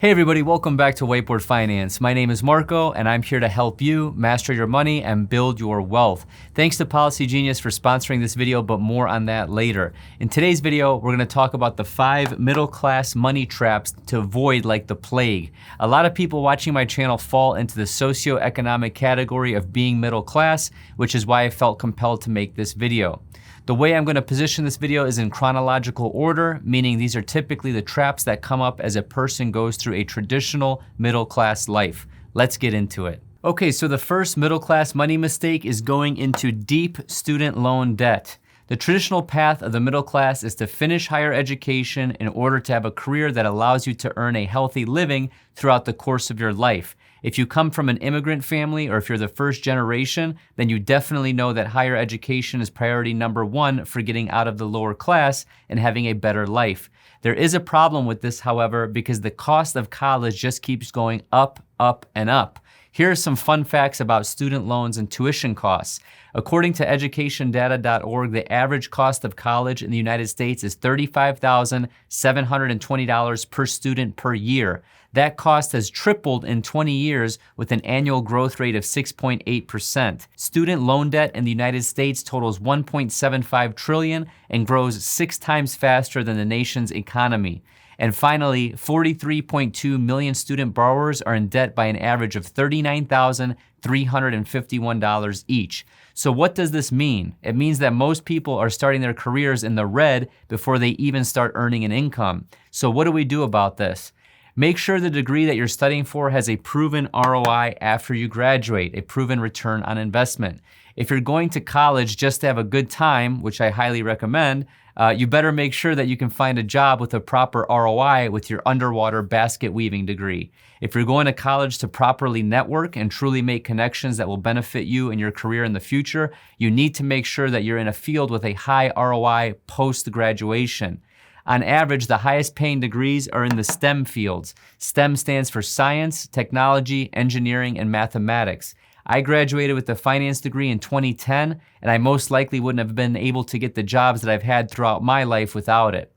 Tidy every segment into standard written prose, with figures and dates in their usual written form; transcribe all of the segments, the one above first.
Hey everybody, welcome back to Whiteboard Finance. My name is Marco and I'm here to help you master your money and build your wealth. Thanks to Policygenius for sponsoring this video, but more on that later. In today's video, we're gonna talk about the 5 middle-class money traps to avoid like the plague. A lot of people watching my channel fall into the socioeconomic category of being middle class, which is why I felt compelled to make this video. The way I'm gonna position this video is in chronological order, meaning these are typically the traps that come up as a person goes through a traditional middle-class life. Let's get into it. Okay, so the first middle-class money mistake is going into deep student loan debt. The traditional path of the middle class is to finish higher education in order to have a career that allows you to earn a healthy living throughout the course of your life. If you come from an immigrant family or if you're the first generation, then you definitely know that higher education is priority number 1 for getting out of the lower class and having a better life. There is a problem with this, however, because the cost of college just keeps going up, up, and up. Here are some fun facts about student loans and tuition costs. According to educationdata.org, the average cost of college in the United States is $35,720 per student per year. That cost has tripled in 20 years with an annual growth rate of 6.8%. Student loan debt in the United States totals $1.75 trillion and grows 6 times faster than the nation's economy. And finally, 43.2 million student borrowers are in debt by an average of $39,351 each. So what does this mean? It means that most people are starting their careers in the red before they even start earning an income. So what do we do about this? Make sure the degree that you're studying for has a proven ROI after you graduate, a proven return on investment. If you're going to college just to have a good time, which I highly recommend, you better make sure that you can find a job with a proper ROI with your underwater basket weaving degree. If you're going to college to properly network and truly make connections that will benefit you in your career in the future, you need to make sure that you're in a field with a high ROI post-graduation. On average, the highest paying degrees are in the STEM fields. STEM stands for science, technology, engineering, and mathematics. I graduated with a finance degree in 2010, and I most likely wouldn't have been able to get the jobs that I've had throughout my life without it.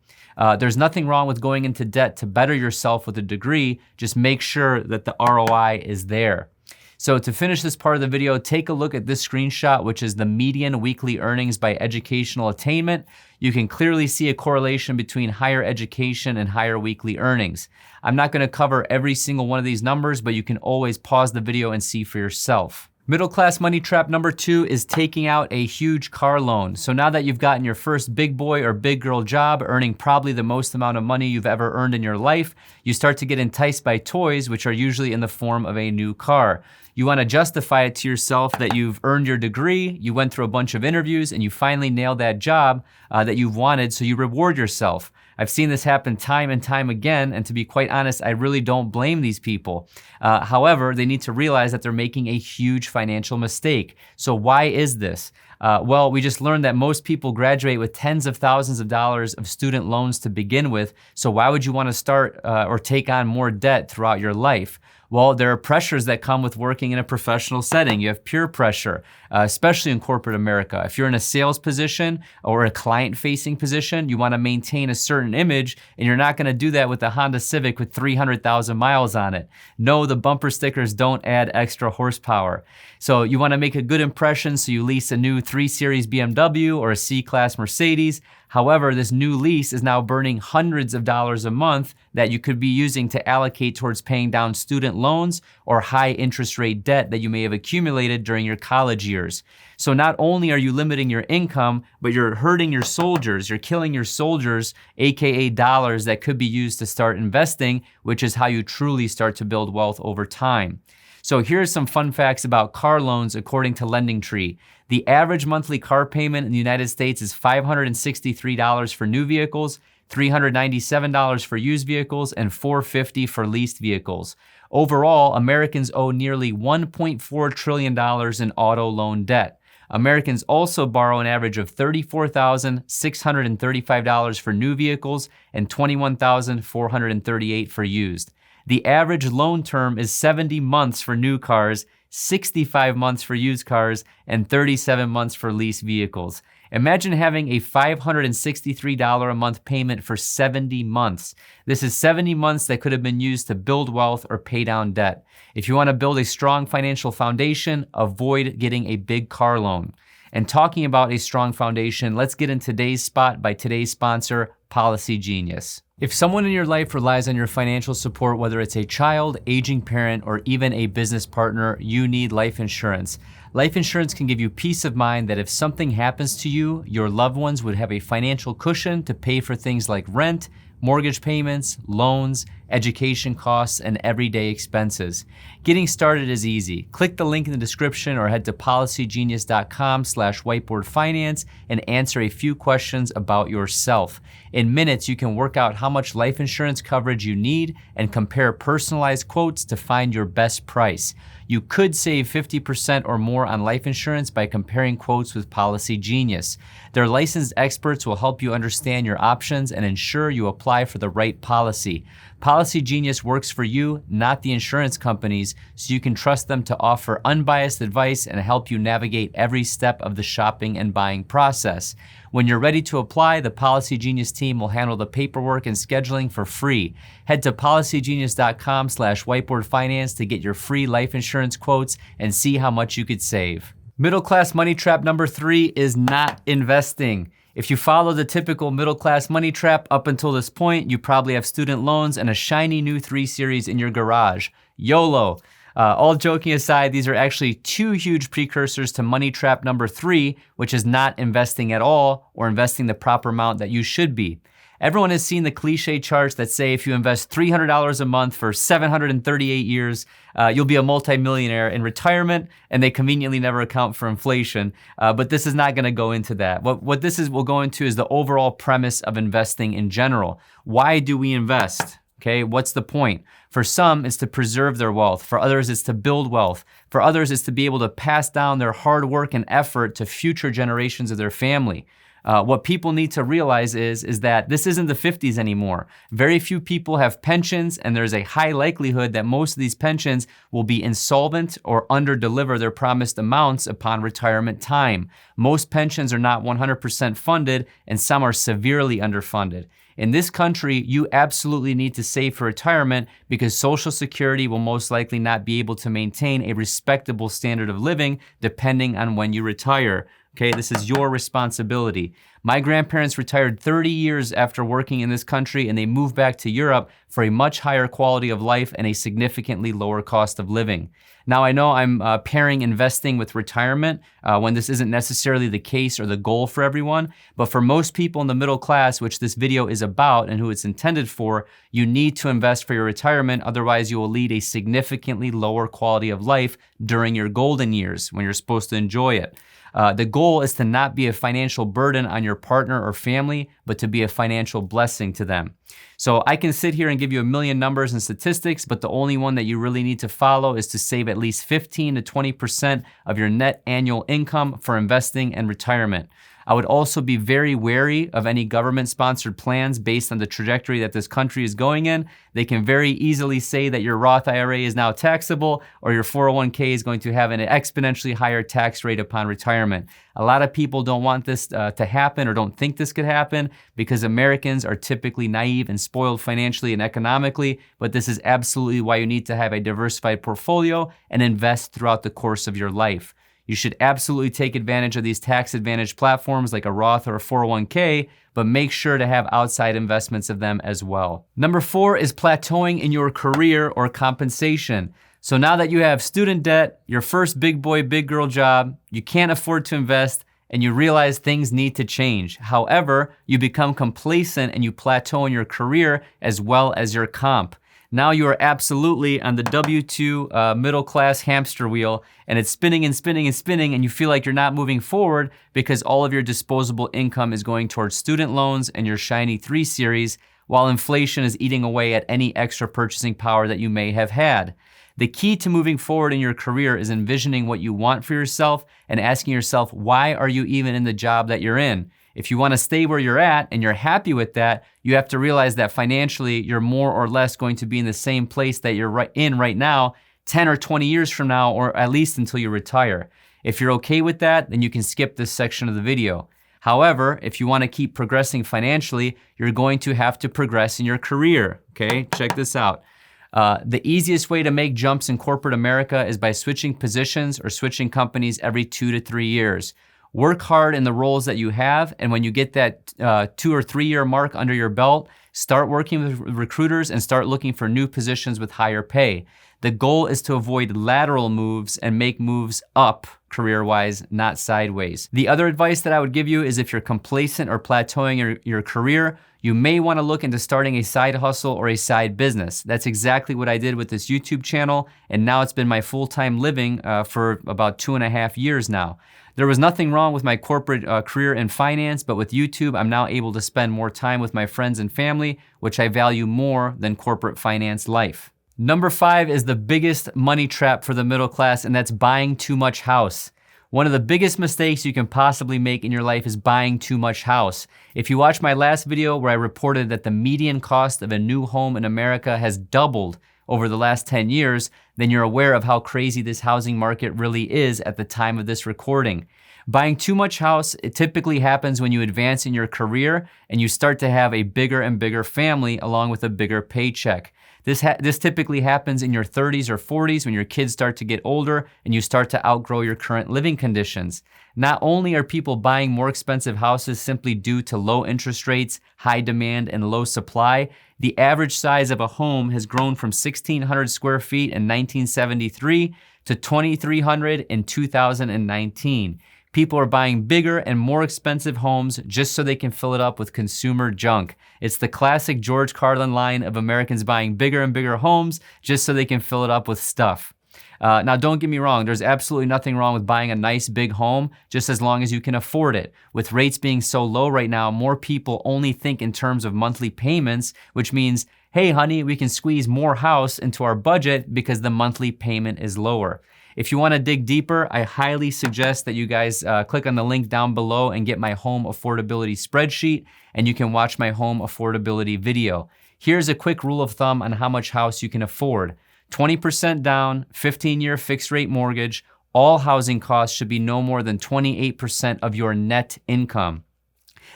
There's nothing wrong with going into debt to better yourself with a degree, just make sure that the ROI is there. So to finish this part of the video, take a look at this screenshot, which is the median weekly earnings by educational attainment. You can clearly see a correlation between higher education and higher weekly earnings. I'm not gonna cover every single one of these numbers, but you can always pause the video and see for yourself. Middle class money trap number 2 is taking out a huge car loan. So now that you've gotten your first big boy or big girl job, earning probably the most amount of money you've ever earned in your life, you start to get enticed by toys, which are usually in the form of a new car. You wanna justify it to yourself that you've earned your degree, you went through a bunch of interviews, and you finally nailed that job that you've wanted, so you reward yourself. I've seen this happen time and time again, and to be quite honest, I really don't blame these people. However, they need to realize that they're making a huge financial mistake. So why is this? Well, we just learned that most people graduate with tens of thousands of dollars of student loans to begin with, so why would you wanna start or take on more debt throughout your life? Well, there are pressures that come with working in a professional setting. You have peer pressure, especially in corporate America. If you're in a sales position or a client-facing position, you wanna maintain a certain image, and you're not gonna do that with a Honda Civic with 300,000 miles on it. No, the bumper stickers don't add extra horsepower. So you wanna make a good impression, so you lease a new 3 Series BMW or a C-Class Mercedes. However, this new lease is now burning hundreds of dollars a month that you could be using to allocate towards paying down student loans or high interest rate debt that you may have accumulated during your college years. So not only are you limiting your income, but you're hurting your soldiers, you're killing your soldiers, AKA dollars that could be used to start investing, which is how you truly start to build wealth over time. So here's some fun facts about car loans according to LendingTree. The average monthly car payment in the United States is $563 for new vehicles, $397 for used vehicles, and $450 for leased vehicles. Overall, Americans owe nearly $1.4 trillion in auto loan debt. Americans also borrow an average of $34,635 for new vehicles and $21,438 for used. The average loan term is 70 months for new cars, 65 months for used cars, and 37 months for leased vehicles. Imagine having a $563 a month payment for 70 months. This is 70 months that could have been used to build wealth or pay down debt. If you want to build a strong financial foundation, avoid getting a big car loan. And talking about a strong foundation, let's get in today's spot by today's sponsor, Policygenius. If someone in your life relies on your financial support, whether it's a child, aging parent, or even a business partner, you need life insurance. Life insurance can give you peace of mind that if something happens to you, your loved ones would have a financial cushion to pay for things like rent, mortgage payments, loans, education costs, and everyday expenses. Getting started is easy. Click the link in the description or head to policygenius.com/whiteboardfinance and answer a few questions about yourself. In minutes, you can work out how much life insurance coverage you need and compare personalized quotes to find your best price. You could save 50% or more on life insurance by comparing quotes with Policygenius. Their licensed experts will help you understand your options and ensure you apply for the right policy. Policygenius works for you, not the insurance companies, so you can trust them to offer unbiased advice and help you navigate every step of the shopping and buying process. When you're ready to apply, the Policygenius team will handle the paperwork and scheduling for free. Head to policygenius.com/whiteboardfinance to get your free life insurance quotes and see how much you could save. Middle class money trap number 3 is not investing. If you follow the typical middle class money trap up until this point, you probably have student loans and a shiny new 3 Series in your garage. YOLO. All joking aside, these are actually 2 huge precursors to money trap number 3, which is not investing at all or investing the proper amount that you should be. Everyone has seen the cliche charts that say if you invest $300 a month for 738 years, you'll be a multimillionaire in retirement, and they conveniently never account for inflation. But this is not gonna go into that. What this will go into is the overall premise of investing in general. Why do we invest? Okay, what's the point? For some, it's to preserve their wealth. For others, it's to build wealth. For others, it's to be able to pass down their hard work and effort to future generations of their family. What people need to realize is that this isn't the 50s anymore. Very few people have pensions, and there's a high likelihood that most of these pensions will be insolvent or under-deliver their promised amounts upon retirement time. Most pensions are not 100% funded, and some are severely underfunded. In this country, you absolutely need to save for retirement because Social Security will most likely not be able to maintain a respectable standard of living depending on when you retire. Okay, this is your responsibility. My grandparents retired 30 years after working in this country, and they moved back to Europe for a much higher quality of life and a significantly lower cost of living. Now, I know I'm pairing investing with retirement when this isn't necessarily the case or the goal for everyone, but for most people in the middle class, which this video is about and who it's intended for, you need to invest for your retirement, otherwise you will lead a significantly lower quality of life during your golden years when you're supposed to enjoy it. The goal is to not be a financial burden on your partner or family, but to be a financial blessing to them. So I can sit here and give you a million numbers and statistics, but the only one that you really need to follow is to save at least 15 to 20% of your net annual income for investing and retirement. I would also be very wary of any government-sponsored plans based on the trajectory that this country is going in. They can very easily say that your Roth IRA is now taxable or your 401k is going to have an exponentially higher tax rate upon retirement. A lot of people don't want this to happen or don't think this could happen because Americans are typically naive and spoiled financially and economically, but this is absolutely why you need to have a diversified portfolio and invest throughout the course of your life. You should absolutely take advantage of these tax advantage platforms like a Roth or a 401k, but make sure to have outside investments of them as well. Number 4 is plateauing in your career or compensation. So now that you have student debt, your first big boy, big girl job, you can't afford to invest, and you realize things need to change. However, you become complacent and you plateau in your career as well as your comp. Now you are absolutely on the W-2 middle class hamster wheel, and it's spinning and spinning and spinning, and you feel like you're not moving forward because all of your disposable income is going towards student loans and your shiny 3 Series, while inflation is eating away at any extra purchasing power that you may have had. The key to moving forward in your career is envisioning what you want for yourself and asking yourself, why are you even in the job that you're in? If you want to stay where you're at and you're happy with that, you have to realize that financially you're more or less going to be in the same place that you're in right now 10 or 20 years from now, or at least until you retire. If you're okay with that, then you can skip this section of the video. However, if you wanna keep progressing financially, you're going to have to progress in your career, okay? Check this out. The easiest way to make jumps in corporate America is by switching positions or switching companies every 2 to 3 years. Work hard in the roles that you have, and when you get that 2 or 3 year mark under your belt, start working with recruiters and start looking for new positions with higher pay. The goal is to avoid lateral moves and make moves up career-wise, not sideways. The other advice that I would give you is if you're complacent or plateauing your career, you may wanna look into starting a side hustle or a side business. That's exactly what I did with this YouTube channel, and now it's been my full-time living for about 2.5 years now. There was nothing wrong with my corporate career in finance, but with YouTube, I'm now able to spend more time with my friends and family, which I value more than corporate finance life. Number 5 is the biggest money trap for the middle class, and that's buying too much house. One of the biggest mistakes you can possibly make in your life is buying too much house. If you watched my last video where I reported that the median cost of a new home in America has doubled over the last 10 years, then you're aware of how crazy this housing market really is at the time of this recording. Buying too much house, it typically happens when you advance in your career and you start to have a bigger and bigger family along with a bigger paycheck. This typically happens in your 30s or 40s when your kids start to get older and you start to outgrow your current living conditions. Not only are people buying more expensive houses simply due to low interest rates, high demand, and low supply, the average size of a home has grown from 1,600 square feet in 1973 to 2,300 in 2019. People are buying bigger and more expensive homes just so they can fill it up with consumer junk. It's the classic George Carlin line of Americans buying bigger and bigger homes just so they can fill it up with stuff. Now, don't get me wrong, there's absolutely nothing wrong with buying a nice big home just as long as you can afford it. With rates being so low right now, more people only think in terms of monthly payments, which means, hey honey, we can squeeze more house into our budget because the monthly payment is lower. If you wanna dig deeper, I highly suggest that you guys click on the link down below and get my home affordability spreadsheet, and you can watch my home affordability video. Here's a quick rule of thumb on how much house you can afford. 20% down, 15-year fixed rate mortgage, all housing costs should be no more than 28% of your net income.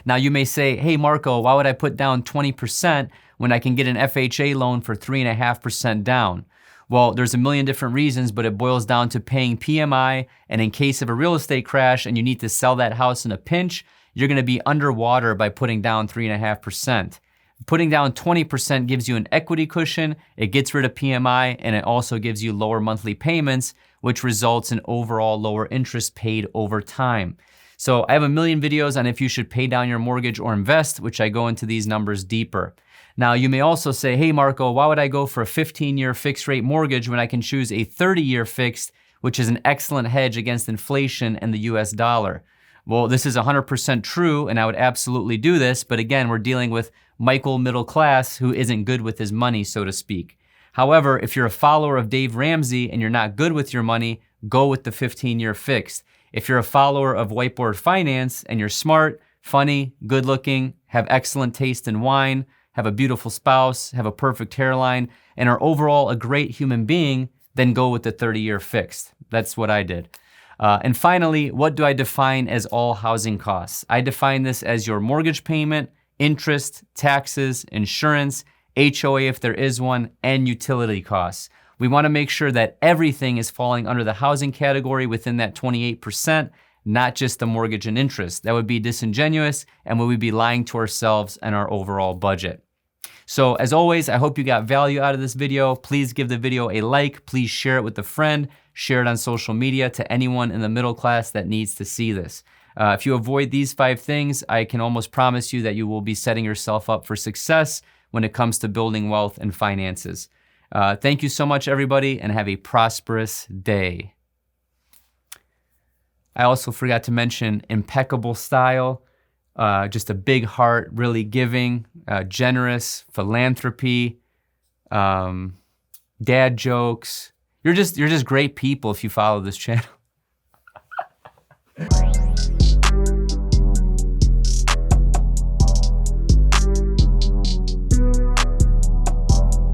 Now you may say, hey Marco, why would I put down 20% when I can get an FHA loan for 3.5% down? Well, there's a million different reasons, but it boils down to paying PMI, and in case of a real estate crash and you need to sell that house in a pinch, you're gonna be underwater by putting down 3.5%. Putting down 20% gives you an equity cushion, it gets rid of PMI, and it also gives you lower monthly payments, which results in overall lower interest paid over time. So I have a million videos on if you should pay down your mortgage or invest, which I go into these numbers deeper. Now you may also say, hey Marco, why would I go for a 15-year fixed rate mortgage when I can choose a 30-year fixed, which is an excellent hedge against inflation and the US dollar? Well, this is 100% true, and I would absolutely do this, but again, we're dealing with Michael middle class who isn't good with his money, so to speak. However, if you're a follower of Dave Ramsey and you're not good with your money, go with the 15-year fixed. If you're a follower of Whiteboard Finance and you're smart, funny, good looking, have excellent taste in wine, have a beautiful spouse, have a perfect hairline, and are overall a great human being, then go with the 30-year fixed. That's what I did. And finally, what do I define as all housing costs? I define this as your mortgage payment, interest, taxes, insurance, HOA if there is one, and utility costs. We wanna make sure that everything is falling under the housing category within that 28%, not just the mortgage and interest. That would be disingenuous, and we would be lying to ourselves and our overall budget. So as always, I hope you got value out of this video. Please give the video a like, please share it with a friend, share it on social media to anyone in the middle class that needs to see this. If you avoid these 5 things, I can almost promise you that you will be setting yourself up for success when it comes to building wealth and finances. Thank you so much, everybody, and have a prosperous day. I also forgot to mention impeccable style, just a big heart, really giving, generous, philanthropy, dad jokes. You're just great people if you follow this channel.